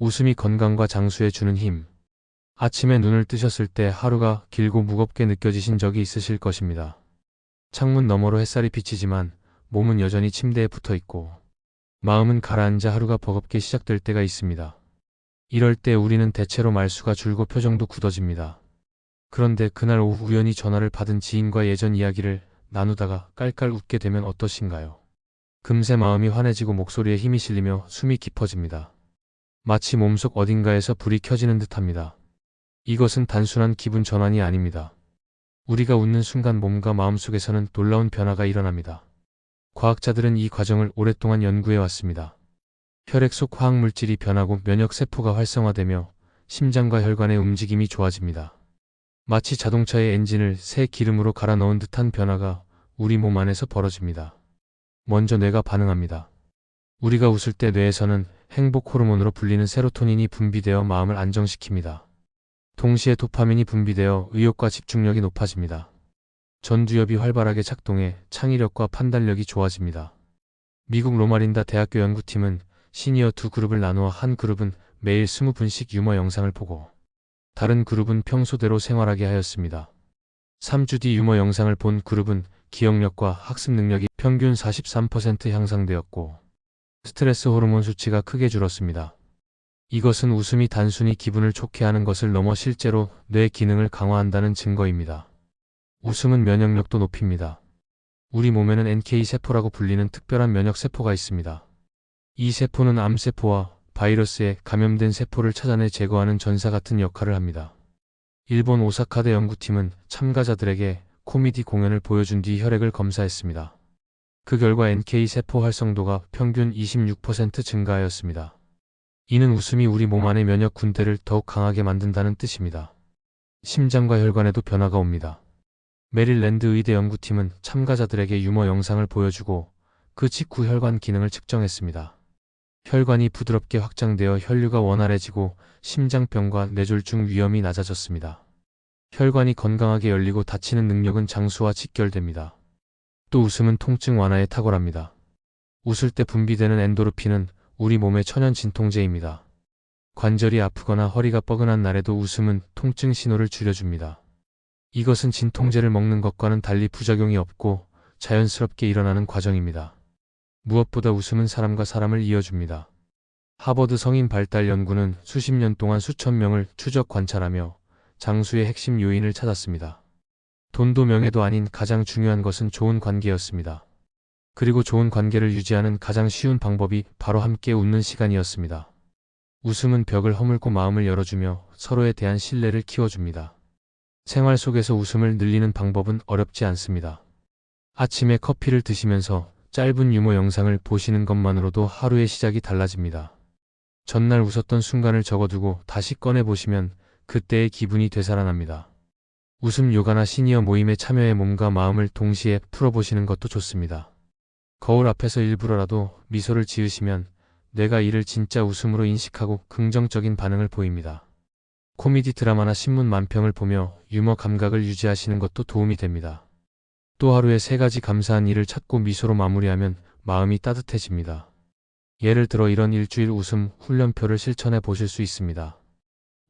웃음이 건강과 장수에 주는 힘. 아침에 눈을 뜨셨을 때 하루가 길고 무겁게 느껴지신 적이 있으실 것입니다. 창문 너머로 햇살이 비치지만 몸은 여전히 침대에 붙어 있고 마음은 가라앉아 하루가 버겁게 시작될 때가 있습니다. 이럴 때 우리는 대체로 말수가 줄고 표정도 굳어집니다. 그런데 그날 오후 우연히 전화를 받은 지인과 예전 이야기를 나누다가 깔깔 웃게 되면 어떠신가요? 금세 마음이 환해지고 목소리에 힘이 실리며 숨이 깊어집니다. 마치 몸속 어딘가에서 불이 켜지는 듯합니다. 이것은 단순한 기분 전환이 아닙니다. 우리가 웃는 순간 몸과 마음속에서는 놀라운 변화가 일어납니다. 과학자들은 이 과정을 오랫동안 연구해 왔습니다. 혈액 속 화학물질이 변하고 면역세포가 활성화되며 심장과 혈관의 움직임이 좋아집니다. 마치 자동차의 엔진을 새 기름으로 갈아 넣은 듯한 변화가 우리 몸 안에서 벌어집니다. 먼저 뇌가 반응합니다. 우리가 웃을 때 뇌에서는 행복 호르몬으로 불리는 세로토닌이 분비되어 마음을 안정시킵니다. 동시에 도파민이 분비되어 의욕과 집중력이 높아집니다. 전두엽이 활발하게 작동해 창의력과 판단력이 좋아집니다. 미국 로마린다 대학교 연구팀은 시니어 두 그룹을 나누어 한 그룹은 매일 20분씩 유머 영상을 보고 다른 그룹은 평소대로 생활하게 하였습니다. 3주 뒤 유머 영상을 본 그룹은 기억력과 학습 능력이 평균 43% 향상되었고 스트레스 호르몬 수치가 크게 줄었습니다. 이것은 웃음이 단순히 기분을 좋게 하는 것을 넘어 실제로 뇌 기능을 강화한다는 증거입니다. 웃음은 면역력도 높입니다. 우리 몸에는 NK세포라고 불리는 특별한 면역세포가 있습니다. 이 세포는 암세포와 바이러스에 감염된 세포를 찾아내 제거하는 전사 같은 역할을 합니다. 일본 오사카대 연구팀은 참가자들에게 코미디 공연을 보여준 뒤 혈액을 검사했습니다. 그 결과 NK세포 활성도가 평균 26% 증가하였습니다. 이는 웃음이 우리 몸 안의 면역 군대를 더욱 강하게 만든다는 뜻입니다. 심장과 혈관에도 변화가 옵니다. 메릴랜드 의대 연구팀은 참가자들에게 유머 영상을 보여주고 그 직후 혈관 기능을 측정했습니다. 혈관이 부드럽게 확장되어 혈류가 원활해지고 심장병과 뇌졸중 위험이 낮아졌습니다. 혈관이 건강하게 열리고 닫히는 능력은 장수와 직결됩니다. 또 웃음은 통증 완화에 탁월합니다. 웃을 때 분비되는 엔도르핀은 우리 몸의 천연 진통제입니다. 관절이 아프거나 허리가 뻐근한 날에도 웃음은 통증 신호를 줄여줍니다. 이것은 진통제를 먹는 것과는 달리 부작용이 없고 자연스럽게 일어나는 과정입니다. 무엇보다 웃음은 사람과 사람을 이어줍니다. 하버드 성인 발달 연구는 수십 년 동안 수천 명을 추적 관찰하며 장수의 핵심 요인을 찾았습니다. 돈도 명예도 아닌 가장 중요한 것은 좋은 관계였습니다. 그리고 좋은 관계를 유지하는 가장 쉬운 방법이 바로 함께 웃는 시간이었습니다. 웃음은 벽을 허물고 마음을 열어주며 서로에 대한 신뢰를 키워줍니다. 생활 속에서 웃음을 늘리는 방법은 어렵지 않습니다. 아침에 커피를 드시면서 짧은 유머 영상을 보시는 것만으로도 하루의 시작이 달라집니다. 전날 웃었던 순간을 적어두고 다시 꺼내보시면 그때의 기분이 되살아납니다. 웃음 요가나 시니어 모임에 참여해 몸과 마음을 동시에 풀어보시는 것도 좋습니다. 거울 앞에서 일부러라도 미소를 지으시면 뇌가 이를 진짜 웃음으로 인식하고 긍정적인 반응을 보입니다. 코미디 드라마나 신문 만평을 보며 유머 감각을 유지하시는 것도 도움이 됩니다. 또 하루에 3가지 감사한 일을 찾고 미소로 마무리하면 마음이 따뜻해집니다. 예를 들어 이런 일주일 웃음 훈련표를 실천해 보실 수 있습니다.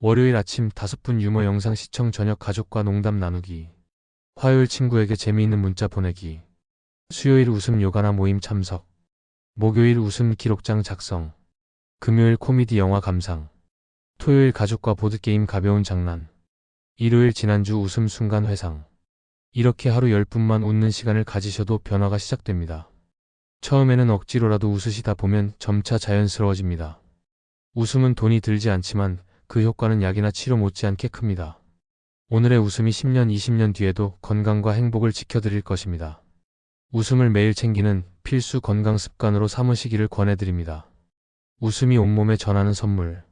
월요일 아침 5분 유머 영상 시청, 저녁 가족과 농담 나누기, 화요일 친구에게 재미있는 문자 보내기, 수요일 웃음 요가나 모임 참석, 목요일 웃음 기록장 작성, 금요일 코미디 영화 감상, 토요일 가족과 보드게임 가벼운 장난, 일요일 지난주 웃음 순간 회상. 이렇게 하루 10분만 웃는 시간을 가지셔도 변화가 시작됩니다. 처음에는 억지로라도 웃으시다 보면 점차 자연스러워집니다. 웃음은 돈이 들지 않지만 그 효과는 약이나 치료 못지않게 큽니다. 오늘의 웃음이 10년, 20년 뒤에도 건강과 행복을 지켜드릴 것입니다. 웃음을 매일 챙기는 필수 건강 습관으로 삼으시기를 권해드립니다. 웃음이 온몸에 전하는 선물.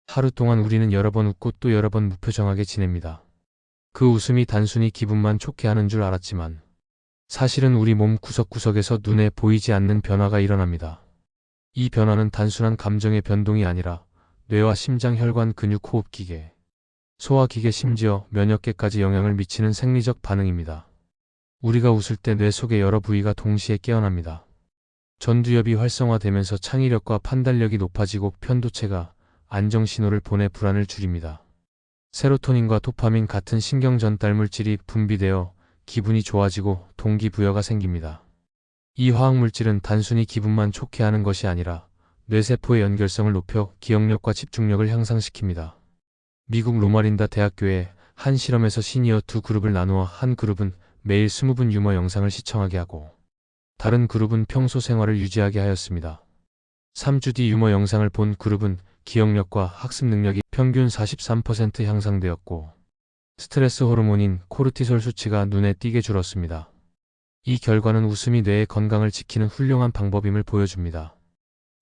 하루 동안 우리는 여러 번 웃고 또 여러 번 무표정하게 지냅니다. 그 웃음이 단순히 기분만 좋게 하는 줄 알았지만 사실은 우리 몸 구석구석에서 눈에 보이지 않는 변화가 일어납니다. 이 변화는 단순한 감정의 변동이 아니라 뇌와 심장, 혈관, 근육, 호흡기계, 소화기계, 심지어 면역계까지 영향을 미치는 생리적 반응입니다. 우리가 웃을 때 뇌 속의 여러 부위가 동시에 깨어납니다. 전두엽이 활성화되면서 창의력과 판단력이 높아지고 편도체가 안정 신호를 보내 불안을 줄입니다. 세로토닌과 도파민 같은 신경 전달 물질이 분비되어 기분이 좋아지고 동기부여가 생깁니다. 이 화학물질은 단순히 기분만 좋게 하는 것이 아니라 뇌세포의 연결성을 높여 기억력과 집중력을 향상시킵니다. 미국 로마린다 대학교의 한 실험에서 시니어 두 그룹을 나누어 한 그룹은 매일 20분 유머 영상을 시청하게 하고 다른 그룹은 평소 생활을 유지하게 하였습니다. 3주 뒤 유머 영상을 본 그룹은 기억력과 학습 능력이 평균 43% 향상되었고 스트레스 호르몬인 코르티솔 수치가 눈에 띄게 줄었습니다. 이 결과는 웃음이 뇌의 건강을 지키는 훌륭한 방법임을 보여줍니다.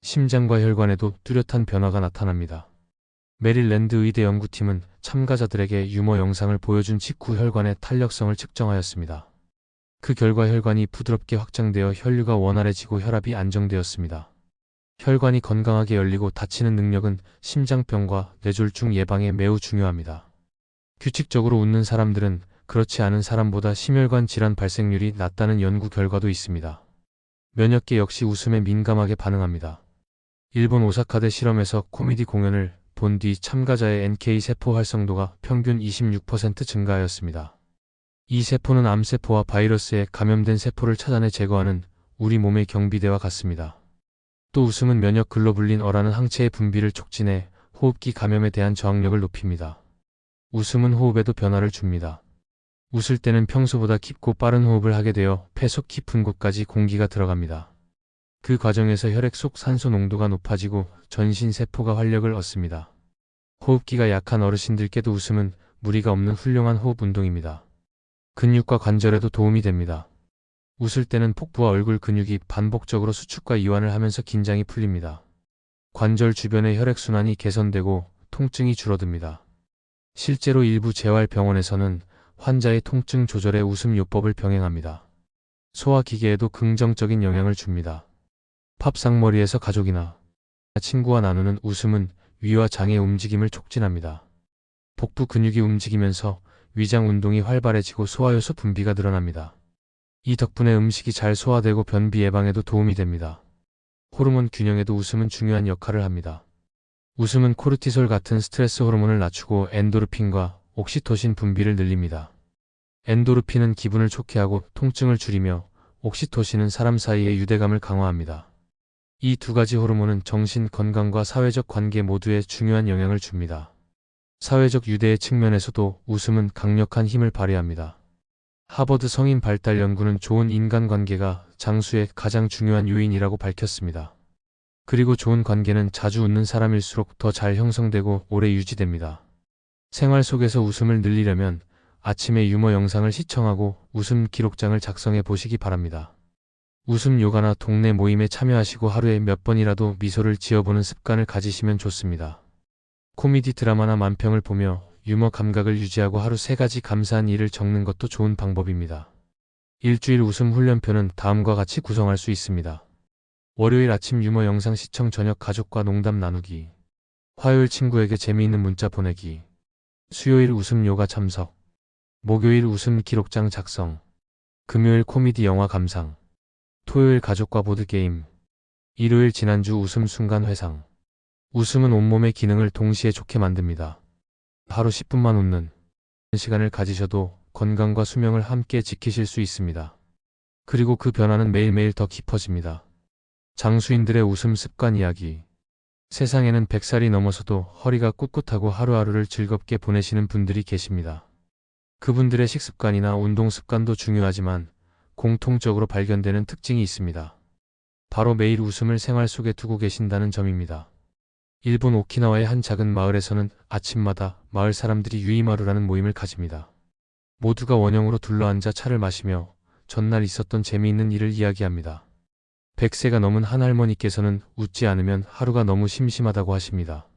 심장과 혈관에도 뚜렷한 변화가 나타납니다. 메릴랜드 의대 연구팀은 참가자들에게 유머 영상을 보여준 직후 혈관의 탄력성을 측정하였습니다. 그 결과 혈관이 부드럽게 확장되어 혈류가 원활해지고 혈압이 안정되었습니다. 혈관이 건강하게 열리고 닫히는 능력은 심장병과 뇌졸중 예방에 매우 중요합니다. 규칙적으로 웃는 사람들은 그렇지 않은 사람보다 심혈관 질환 발생률이 낮다는 연구 결과도 있습니다. 면역계 역시 웃음에 민감하게 반응합니다. 일본 오사카대 실험에서 코미디 공연을 본 뒤 참가자의 NK 세포 활성도가 평균 26% 증가하였습니다. 이 세포는 암세포와 바이러스에 감염된 세포를 찾아내 제거하는 우리 몸의 경비대와 같습니다. 또 웃음은 면역 글로불린 어라는 항체의 분비를 촉진해 호흡기 감염에 대한 저항력을 높입니다. 웃음은 호흡에도 변화를 줍니다. 웃을 때는 평소보다 깊고 빠른 호흡을 하게 되어 폐 속 깊은 곳까지 공기가 들어갑니다. 그 과정에서 혈액 속 산소 농도가 높아지고 전신 세포가 활력을 얻습니다. 호흡기가 약한 어르신들께도 웃음은 무리가 없는 훌륭한 호흡 운동입니다. 근육과 관절에도 도움이 됩니다. 웃을 때는 복부와 얼굴 근육이 반복적으로 수축과 이완을 하면서 긴장이 풀립니다. 관절 주변의 혈액순환이 개선되고 통증이 줄어듭니다. 실제로 일부 재활병원에서는 환자의 통증 조절에 웃음 요법을 병행합니다. 소화기계에도 긍정적인 영향을 줍니다. 팝상머리에서 가족이나 친구와 나누는 웃음은 위와 장의 움직임을 촉진합니다. 복부 근육이 움직이면서 위장 운동이 활발해지고 소화효소 분비가 늘어납니다. 이 덕분에 음식이 잘 소화되고 변비 예방에도 도움이 됩니다. 호르몬 균형에도 웃음은 중요한 역할을 합니다. 웃음은 코르티솔 같은 스트레스 호르몬을 낮추고 엔도르핀과 옥시토신 분비를 늘립니다. 엔도르핀은 기분을 좋게 하고 통증을 줄이며 옥시토신은 사람 사이의 유대감을 강화합니다. 이 두 가지 호르몬은 정신 건강과 사회적 관계 모두에 중요한 영향을 줍니다. 사회적 유대의 측면에서도 웃음은 강력한 힘을 발휘합니다. 하버드 성인 발달 연구는 좋은 인간관계가 장수의 가장 중요한 요인이라고 밝혔습니다. 그리고 좋은 관계는 자주 웃는 사람일수록 더 잘 형성되고 오래 유지됩니다. 생활 속에서 웃음을 늘리려면 아침에 유머 영상을 시청하고 웃음 기록장을 작성해 보시기 바랍니다. 웃음 요가나 동네 모임에 참여하시고 하루에 몇 번이라도 미소를 지어보는 습관을 가지시면 좋습니다. 코미디 드라마나 만평을 보며 유머 감각을 유지하고 하루 3가지 감사한 일을 적는 것도 좋은 방법입니다. 일주일 웃음 훈련표는 다음과 같이 구성할 수 있습니다. 월요일 아침 유머 영상 시청, 저녁 가족과 농담 나누기, 화요일 친구에게 재미있는 문자 보내기, 수요일 웃음 요가 참석, 목요일 웃음 기록장 작성, 금요일 코미디 영화 감상, 토요일 가족과 보드게임, 일요일 지난주 웃음 순간 회상. 웃음은 온몸의 기능을 동시에 좋게 만듭니다. 하루 10분만 웃는 시간을 가지셔도 건강과 수명을 함께 지키실 수 있습니다. 그리고 그 변화는 매일매일 더 깊어집니다. 장수인들의 웃음 습관 이야기. 세상에는 100살이 넘어서도 허리가 꿋꿋하고 하루하루를 즐겁게 보내시는 분들이 계십니다. 그분들의 식습관이나 운동 습관도 중요하지만 공통적으로 발견되는 특징이 있습니다. 바로 매일 웃음을 생활 속에 두고 계신다는 점입니다. 일본 오키나와의 한 작은 마을에서는 아침마다 마을 사람들이 유이마루라는 모임을 가집니다. 모두가 원형으로 둘러앉아 차를 마시며 전날 있었던 재미있는 일을 이야기합니다. 100세가 넘은 한 할머니께서는 웃지 않으면 하루가 너무 심심하다고 하십니다.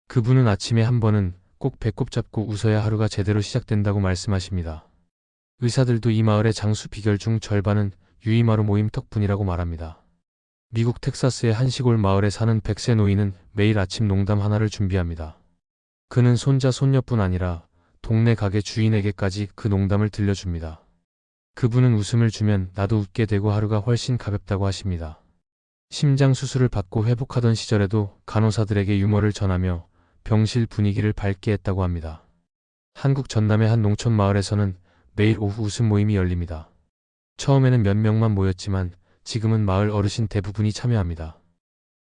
그분은 아침에 한 번은 꼭 배꼽 잡고 웃어야 하루가 제대로 시작된다고 말씀하십니다. 의사들도 이 마을의 장수 비결 중 절반은 유이마루 모임 덕분이라고 말합니다. 미국 텍사스의 한 시골 마을에 사는 100세 노인은 매일 아침 농담 하나를 준비합니다. 그는 손자 손녀뿐 아니라 동네 가게 주인에게까지 그 농담을 들려줍니다. 그분은 웃음을 주면 나도 웃게 되고 하루가 훨씬 가볍다고 하십니다. 심장 수술을 받고 회복하던 시절에도 간호사들에게 유머를 전하며 병실 분위기를 밝게 했다고 합니다. 한국 전남의 한 농촌 마을에서는 매일 오후 웃음 모임이 열립니다. 처음에는 몇 명만 모였지만 지금은 마을 어르신 대부분이 참여합니다.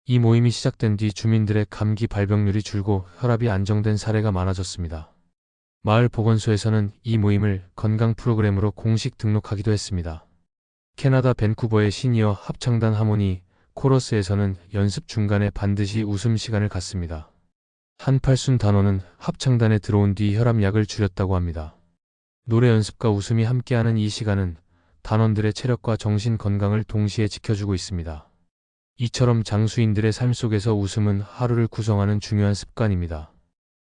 이 모임이 시작된 뒤 주민들의 감기 발병률이 줄고 혈압이 안정된 사례가 많아졌습니다. 마을 보건소에서는 이 모임을 건강 프로그램으로 공식 등록하기도 했습니다. 캐나다 밴쿠버의 시니어 합창단 하모니 코러스에서는 연습 중간에 반드시 웃음 시간을 갖습니다. 한팔순 단원은 합창단에 들어온 뒤 혈압약을 줄였다고 합니다. 노래 연습과 웃음이 함께하는 이 시간은 단원들의 체력과 정신 건강을 동시에 지켜주고 있습니다. 이처럼 장수인들의 삶 속에서 웃음은 하루를 구성하는 중요한 습관입니다.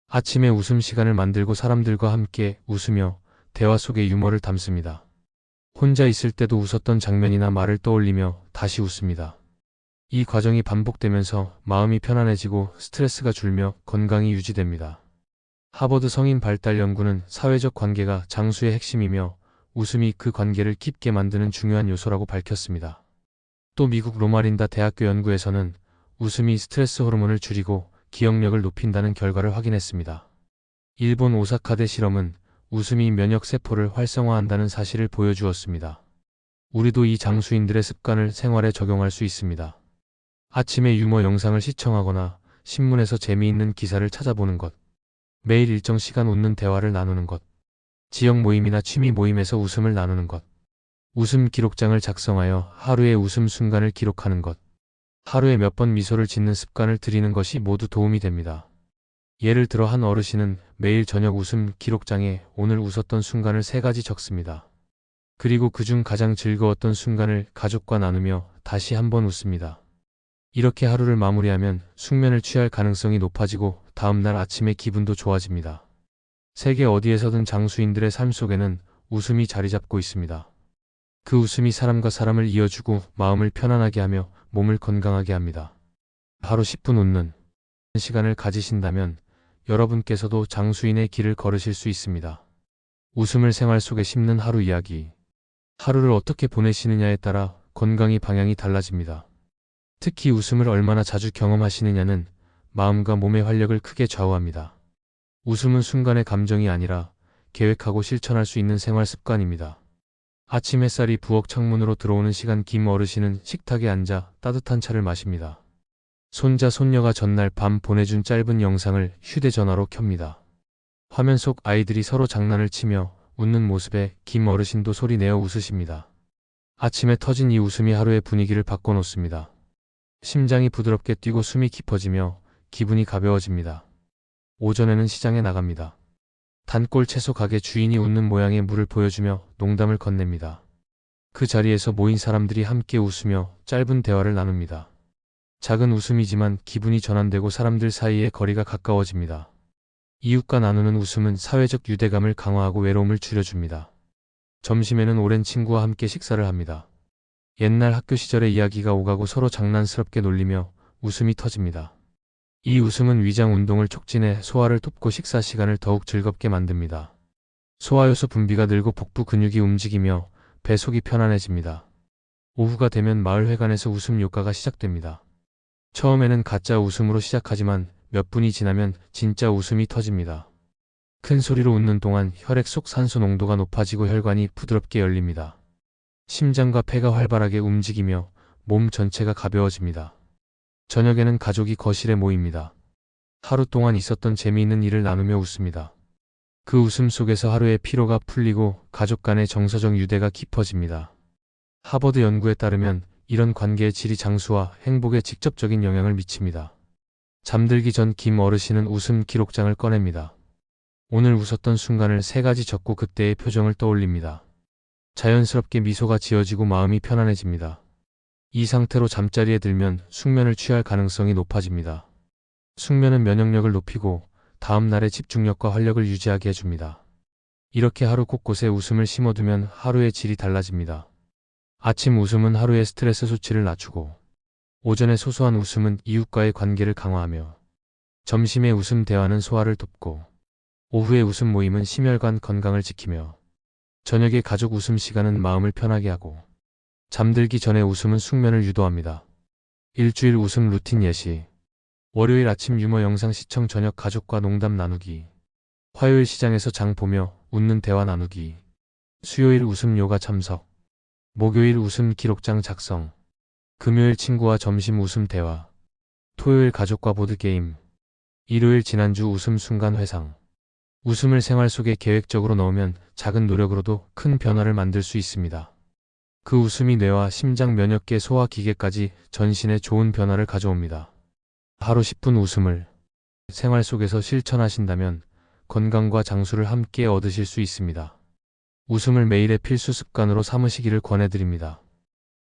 아침에 웃음 시간을 만들고 사람들과 함께 웃으며 대화 속에 유머를 담습니다. 혼자 있을 때도 웃었던 장면이나 말을 떠올리며 다시 웃습니다. 이 과정이 반복되면서 마음이 편안해지고 스트레스가 줄며 건강이 유지됩니다. 하버드 성인 발달 연구는 사회적 관계가 장수의 핵심이며 웃음이 그 관계를 깊게 만드는 중요한 요소라고 밝혔습니다. 또 미국 로마린다 대학교 연구에서는 웃음이 스트레스 호르몬을 줄이고 기억력을 높인다는 결과를 확인했습니다. 일본 오사카대 실험은 웃음이 면역세포를 활성화한다는 사실을 보여주었습니다. 우리도 이 장수인들의 습관을 생활에 적용할 수 있습니다. 아침에 유머 영상을 시청하거나 신문에서 재미있는 기사를 찾아보는 것, 매일 일정 시간 웃는 대화를 나누는 것, 지역 모임이나 취미 모임에서 웃음을 나누는 것, 웃음 기록장을 작성하여 하루의 웃음 순간을 기록하는 것, 하루에 몇 번 미소를 짓는 습관을 들이는 것이 모두 도움이 됩니다. 예를 들어 한 어르신은 매일 저녁 웃음 기록장에 오늘 웃었던 순간을 3가지 적습니다. 그리고 그중 가장 즐거웠던 순간을 가족과 나누며 다시 한번 웃습니다. 이렇게 하루를 마무리하면 숙면을 취할 가능성이 높아지고 다음날 아침에 기분도 좋아집니다. 세계 어디에서든 장수인들의 삶 속에는 웃음이 자리 잡고 있습니다. 그 웃음이 사람과 사람을 이어주고 마음을 편안하게 하며 몸을 건강하게 합니다. 하루 10분 웃는 시간을 가지신다면 여러분께서도 장수인의 길을 걸으실 수 있습니다. 웃음을 생활 속에 심는 하루 이야기. 하루를 어떻게 보내시느냐에 따라 건강의 방향이 달라집니다. 특히 웃음을 얼마나 자주 경험하시느냐는 마음과 몸의 활력을 크게 좌우합니다. 웃음은 순간의 감정이 아니라 계획하고 실천할 수 있는 생활 습관입니다. 아침 햇살이 부엌 창문으로 들어오는 시간 김 어르신은 식탁에 앉아 따뜻한 차를 마십니다. 손자 손녀가 전날 밤 보내준 짧은 영상을 휴대전화로 켭니다. 화면 속 아이들이 서로 장난을 치며 웃는 모습에 김 어르신도 소리 내어 웃으십니다. 아침에 터진 이 웃음이 하루의 분위기를 바꿔놓습니다. 심장이 부드럽게 뛰고 숨이 깊어지며 기분이 가벼워집니다. 오전에는 시장에 나갑니다. 단골 채소 가게 주인이 웃는 모양의 물을 보여주며 농담을 건넵니다. 그 자리에서 모인 사람들이 함께 웃으며 짧은 대화를 나눕니다. 작은 웃음이지만 기분이 전환되고 사람들 사이의 거리가 가까워집니다. 이웃과 나누는 웃음은 사회적 유대감을 강화하고 외로움을 줄여줍니다. 점심에는 오랜 친구와 함께 식사를 합니다. 옛날 학교 시절의 이야기가 오가고 서로 장난스럽게 놀리며 웃음이 터집니다. 이 웃음은 위장 운동을 촉진해 소화를 돕고 식사 시간을 더욱 즐겁게 만듭니다. 소화효소 분비가 늘고 복부 근육이 움직이며 배 속이 편안해집니다. 오후가 되면 마을 회관에서 웃음 요가가 시작됩니다. 처음에는 가짜 웃음으로 시작하지만 몇 분이 지나면 진짜 웃음이 터집니다. 큰 소리로 웃는 동안 혈액 속 산소 농도가 높아지고 혈관이 부드럽게 열립니다. 심장과 폐가 활발하게 움직이며 몸 전체가 가벼워집니다. 저녁에는 가족이 거실에 모입니다. 하루 동안 있었던 재미있는 일을 나누며 웃습니다. 그 웃음 속에서 하루의 피로가 풀리고 가족 간의 정서적 유대가 깊어집니다. 하버드 연구에 따르면 이런 관계의 질이 장수와 행복에 직접적인 영향을 미칩니다. 잠들기 전 김 어르신은 웃음 기록장을 꺼냅니다. 오늘 웃었던 순간을 3가지 적고 그때의 표정을 떠올립니다. 자연스럽게 미소가 지어지고 마음이 편안해집니다. 이 상태로 잠자리에 들면 숙면을 취할 가능성이 높아집니다. 숙면은 면역력을 높이고 다음 날의 집중력과 활력을 유지하게 해줍니다. 이렇게 하루 곳곳에 웃음을 심어두면 하루의 질이 달라집니다. 아침 웃음은 하루의 스트레스 수치를 낮추고, 오전의 소소한 웃음은 이웃과의 관계를 강화하며, 점심의 웃음 대화는 소화를 돕고, 오후의 웃음 모임은 심혈관 건강을 지키며, 저녁의 가족 웃음 시간은 마음을 편하게 하고, 잠들기 전에 웃음은 숙면을 유도합니다. 일주일 웃음 루틴 예시. 월요일 아침 유머 영상 시청, 저녁 가족과 농담 나누기. 화요일 시장에서 장 보며 웃는 대화 나누기. 수요일 웃음 요가 참석. 목요일 웃음 기록장 작성. 금요일 친구와 점심 웃음 대화. 토요일 가족과 보드게임. 일요일 지난주 웃음 순간 회상. 웃음을 생활 속에 계획적으로 넣으면 작은 노력으로도 큰 변화를 만들 수 있습니다. 그 웃음이 뇌와 심장, 면역계, 소화 기계까지 전신에 좋은 변화를 가져옵니다. 하루 10분 웃음을 생활 속에서 실천하신다면 건강과 장수를 함께 얻으실 수 있습니다. 웃음을 매일의 필수 습관으로 삼으시기를 권해드립니다.